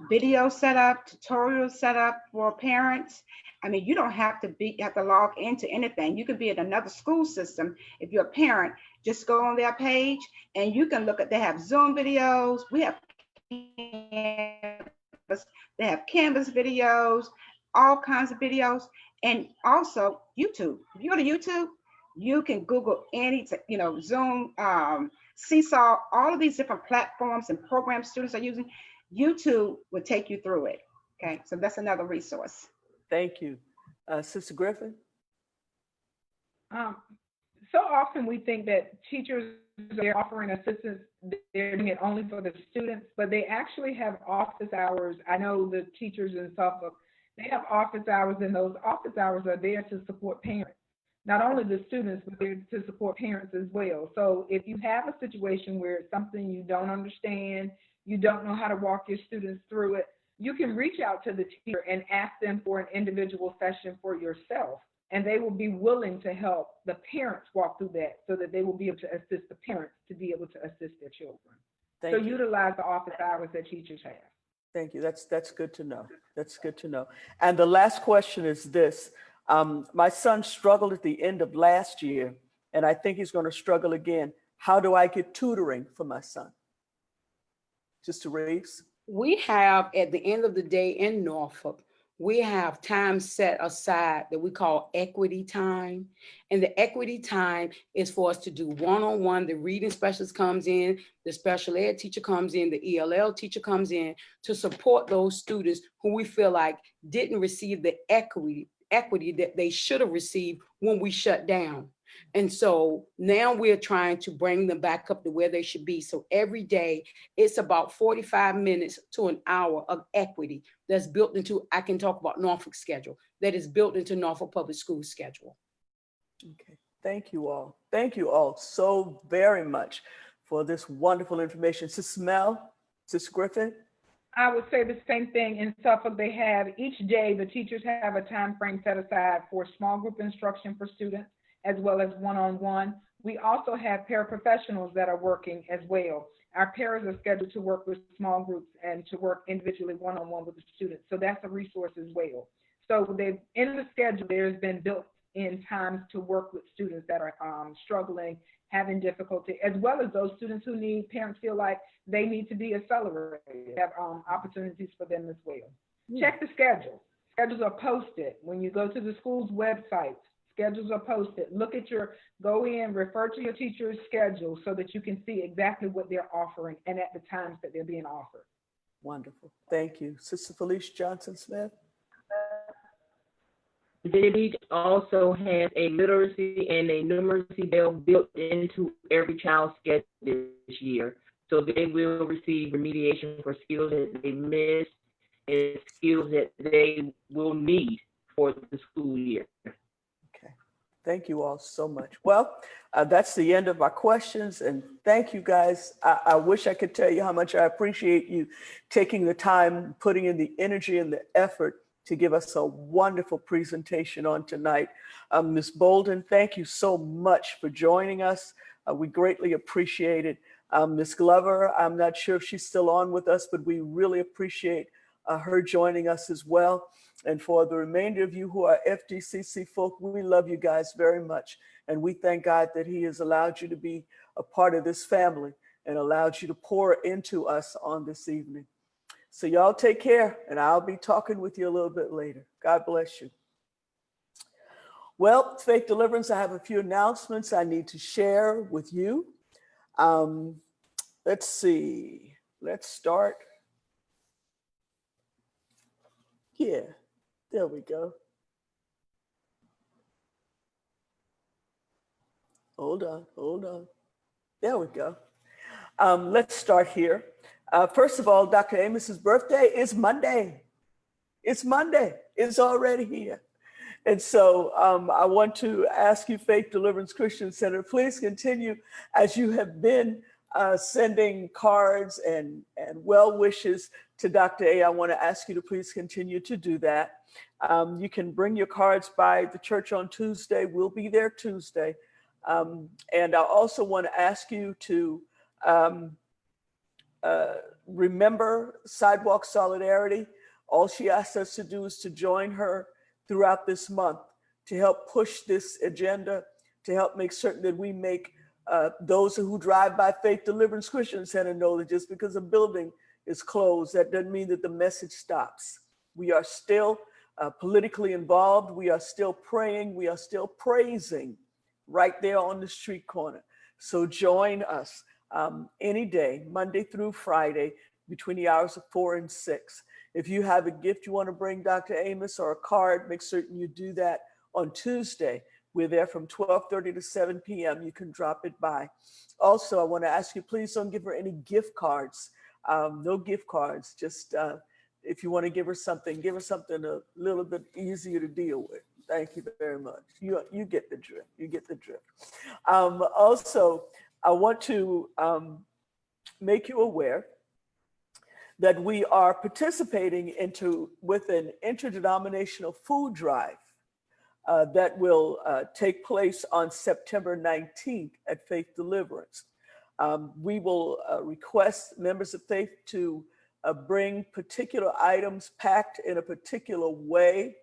video set up, tutorials set up for parents. I mean, you don't have to log into anything. You could be in another school system. If you're a parent, just go on their page and you can look at, they have Zoom videos. We have, they have Canvas videos, all kinds of videos, and also YouTube. If you go to YouTube, you can Google any, Zoom, Seesaw, all of these different platforms and programs students are using. YouTube will take you through it. Okay, so that's another resource. Thank you. Sister Griffin? So often we think that teachers are offering assistance, they're doing it only for the students, but they actually have office hours. I know the teachers in Suffolk, they have office hours, and those office hours are there to support parents. Not only the students, but they're to support parents as well. So if you have a situation where it's something you don't understand, you don't know how to walk your students through it, you can reach out to the teacher and ask them for an individual session for yourself. And they will be willing to help the parents walk through that so that they will be able to assist the parents to be able to assist their children. Thank So you. utilize the office hours that teachers have. Thank you. That's good to know. That's good to know. And the last question is this. My son struggled at the end of last year, and I think he's going to struggle again. How do I get tutoring for my son? Sister Reeves? We have, at the end of the day in Norfolk, we have time set aside that we call equity time. And the equity time is for us to do one-on-one. The reading specialist comes in, the special ed teacher comes in, the ELL teacher comes in to support those students who we feel like didn't receive the equity that they should have received when we shut down. And so now we're trying to bring them back up to where they should be. So every day it's about 45 minutes to an hour of equity that's built into, I can talk about Norfolk schedule, that is built into Norfolk Public Schools schedule. Okay, thank you all. Thank you all so very much for this wonderful information. Sister Mel, Sister Griffin? I would say the same thing in Suffolk. They have each day, the teachers have a time frame set aside for small group instruction for students, as well as one-on-one. We also have paraprofessionals that are working as well. Our paras are scheduled to work with small groups and to work individually one-on-one with the students. So that's a resource as well. So in the schedule, there's been built-in times to work with students that are struggling, having difficulty, as well as those students who need, parents feel like they need to be accelerated, have opportunities for them as well. Check the schedule. Schedules are posted. When you go to the school's website, schedules are posted. Go in, refer to your teacher's schedule so that you can see exactly what they're offering and at the times that they're being offered. Wonderful. Thank you. Sister Felicia Johnson-Smith? It also has a literacy and a numeracy bell built into every child's schedule this year. So they will receive remediation for skills that they missed and skills that they will need for the school year. Okay. Thank you all so much. Well, that's the end of our questions. And thank you guys. I wish I could tell you how much I appreciate you taking the time, putting in the energy and the effort to give us a wonderful presentation on tonight. Ms. Bolden, thank you so much for joining us. We greatly appreciate it. Ms. Glover, I'm not sure if she's still on with us, but we really appreciate her joining us as well. And for the remainder of you who are FDCC folk, we love you guys very much. And we thank God that he has allowed you to be a part of this family and allowed you to pour into us on this evening. So y'all take care, and I'll be talking with you a little bit later. God bless you. Well, Faith Deliverance, I have a few announcements I need to share with you. Let's see, let's start. Yeah, there we go. Hold on. There we go. Let's start here. First of all, Dr. Amos's birthday is Monday. It's Monday. It's already here. And so I want to ask you, Faith Deliverance Christian Center, please continue as you have been sending cards and well wishes to Dr. A. I want to ask you to please continue to do that. You can bring your cards by the church on Tuesday. We'll be there Tuesday. And I also want to ask you to remember Sidewalk Solidarity. All she asks us to do is to join her throughout this month to help push this agenda, to help make certain that we make those who drive by Faith Deliverance Christian Center know that just because a building is closed, that doesn't mean that the message stops. We are still politically involved. We are still praying. We are still praising right there on the street corner. So join us any day, Monday through Friday, between the hours of 4 and 6. If you have a gift you want to bring Dr. Amos or a card, make certain you do that on Tuesday. We're there from 12:30 to 7 p.m. You can drop it by. Also, I want to ask you, please don't give her any gift cards. No gift cards. Just if you want to give her something a little bit easier to deal with. Thank you very much. You get the drift. You get the drift. Also, I want to make you aware that we are participating with an interdenominational food drive that will take place on September 19th at Faith Deliverance. We will request members of Faith to bring particular items packed in a particular way.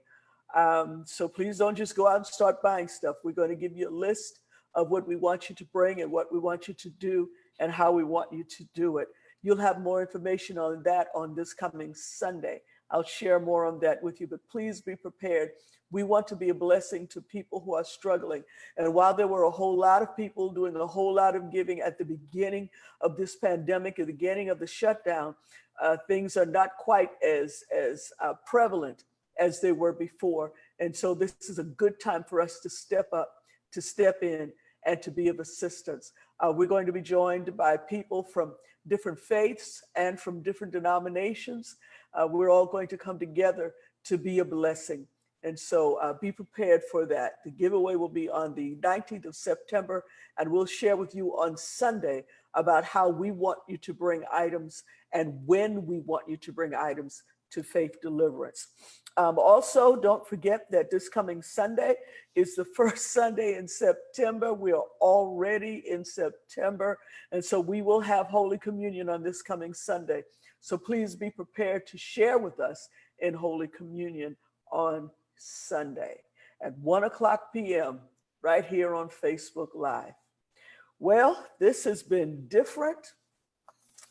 So please don't just go out and start buying stuff. We're going to give you a list of what we want you to bring and what we want you to do and how we want you to do it. You'll have more information on that on this coming Sunday. I'll share more on that with you, but please be prepared. We want to be a blessing to people who are struggling. And while there were a whole lot of people doing a whole lot of giving at the beginning of this pandemic, at the beginning of the shutdown, things are not quite as prevalent as they were before. And so this is a good time for us to step up, to step in, and to be of assistance. We're going to be joined by people from different faiths and from different denominations. We're all going to come together to be a blessing. And so be prepared for that. The giveaway will be on the 19th of September, and we'll share with you on Sunday about how we want you to bring items and when we want you to bring items to Faith Deliverance. Also, don't forget that this coming Sunday is the first Sunday in September. We are already in September, and so we will have Holy Communion on this coming Sunday. So please be prepared to share with us in Holy Communion on Sunday at 1:00 p.m. right here on Facebook Live. Well, this has been different.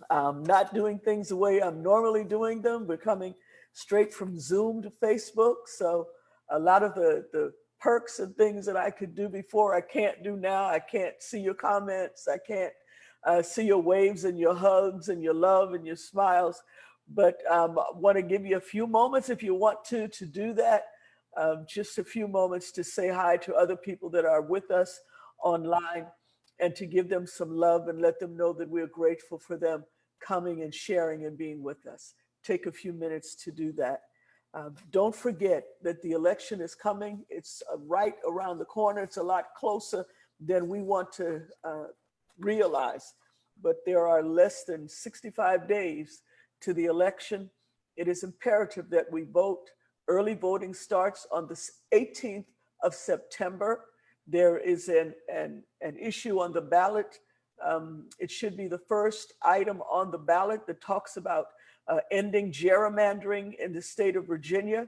Not doing things the way I'm normally doing them. We're coming straight from Zoom to Facebook. So a lot of the perks and things that I could do before, I can't do now. I can't see your comments. I can't see your waves and your hugs and your love and your smiles. But I want to give you a few moments if you want to do that. Just a few moments to say hi to other people that are with us online and to give them some love and let them know that we're grateful for them coming and sharing and being with us. Take a few minutes to do that. Don't forget that the election is coming. It's right around the corner. It's a lot closer than we want to realize, but there are less than 65 days to the election. It is imperative that we vote. Early voting starts on the 18th of September. There is an issue on the ballot. It should be the first item on the ballot that talks about ending gerrymandering in the state of Virginia.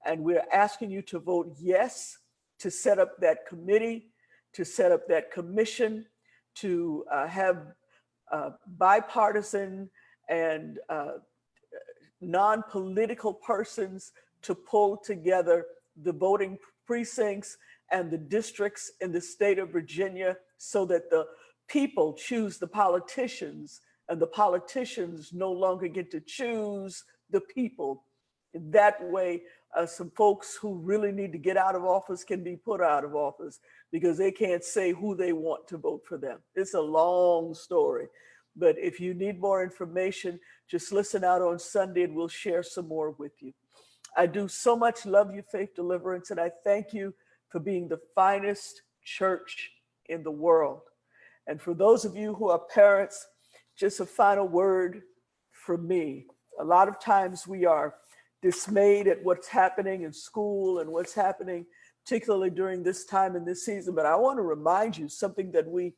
And we're asking you to vote yes to set up that committee, to set up that commission, to have bipartisan and non-political persons to pull together the voting precincts and the districts in the state of Virginia so that the people choose the politicians and the politicians no longer get to choose the people. That way, some folks who really need to get out of office can be put out of office because they can't say who they want to vote for them. It's a long story. But if you need more information, just listen out on Sunday and we'll share some more with you. I do so much love you, Faith Deliverance, and I thank you for being the finest church in the world. And for those of you who are parents, just a final word from me. A lot of times we are dismayed at what's happening in school and what's happening, particularly during this time in this season. But I want to remind you something that we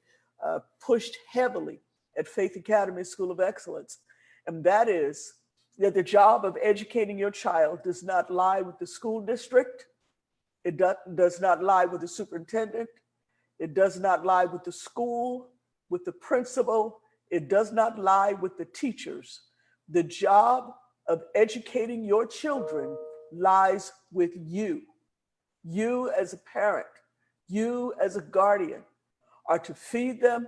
pushed heavily at Faith Academy School of Excellence, and that is that the job of educating your child does not lie with the school district. It does not lie with the superintendent. It does not lie with the school, with the principal. It does not lie with the teachers. The job of educating your children lies with you. You as a parent, you as a guardian are to feed them,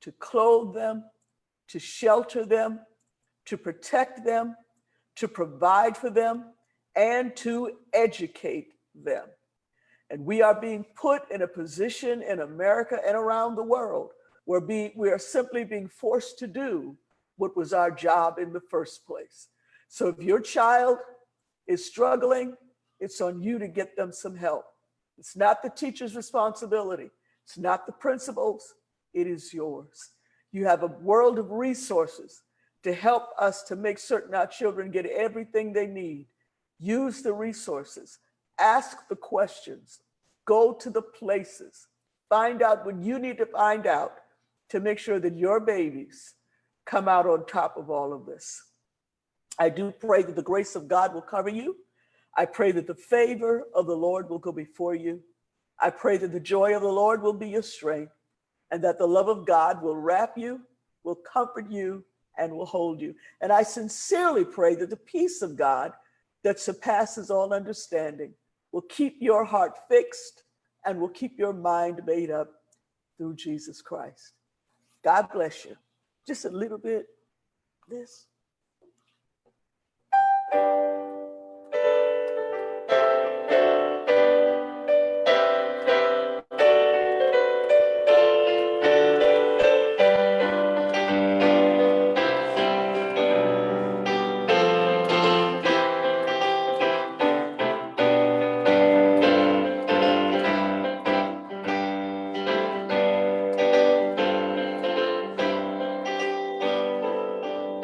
to clothe them, to shelter them, to protect them, to provide for them, and to educate them. And we are being put in a position in America and around the world where we are simply being forced to do what was our job in the first place. So if your child is struggling, it's on you to get them some help. It's not the teacher's responsibility. It's not the principal's. It is yours. You have a world of resources to help us to make certain our children get everything they need. Use the resources. Ask the questions. Go to the places. Find out what you need to find out to make sure that your babies come out on top of all of this. I do pray that the grace of God will cover you. I pray that the favor of the Lord will go before you. I pray that the joy of the Lord will be your strength, and that the love of God will wrap you, will comfort you, and will hold you. And I sincerely pray that the peace of God that surpasses all understanding will keep your heart fixed and will keep your mind made up through Jesus Christ. God bless you. Just a little bit, this.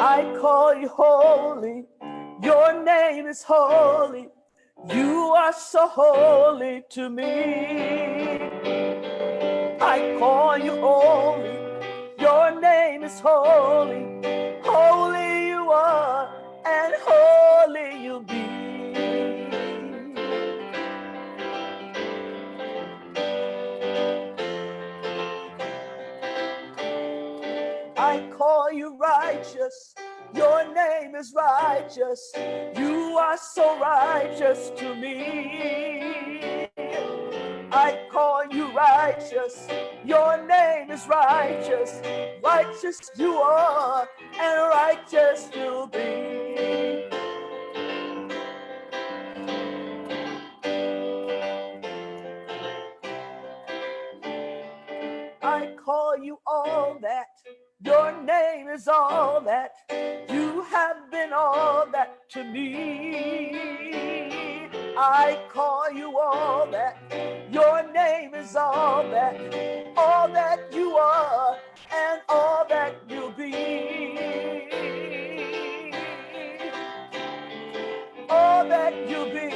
I call you holy, your name is holy. You are so holy to me. I call you holy, your name is holy. Holy you are, and holy you'll be. I call you righteous, your name is righteous. You are so righteous to me. I call you righteous, your name is righteous. Righteous you are, and righteous you'll be. I call you all that, your name is all that. You have been all that to me. I call you all that, your name is all that you are, and all that you'll be. All that you be.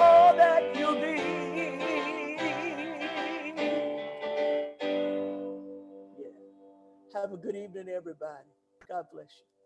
All that you be. Yeah. Have a good evening, everybody. God bless you.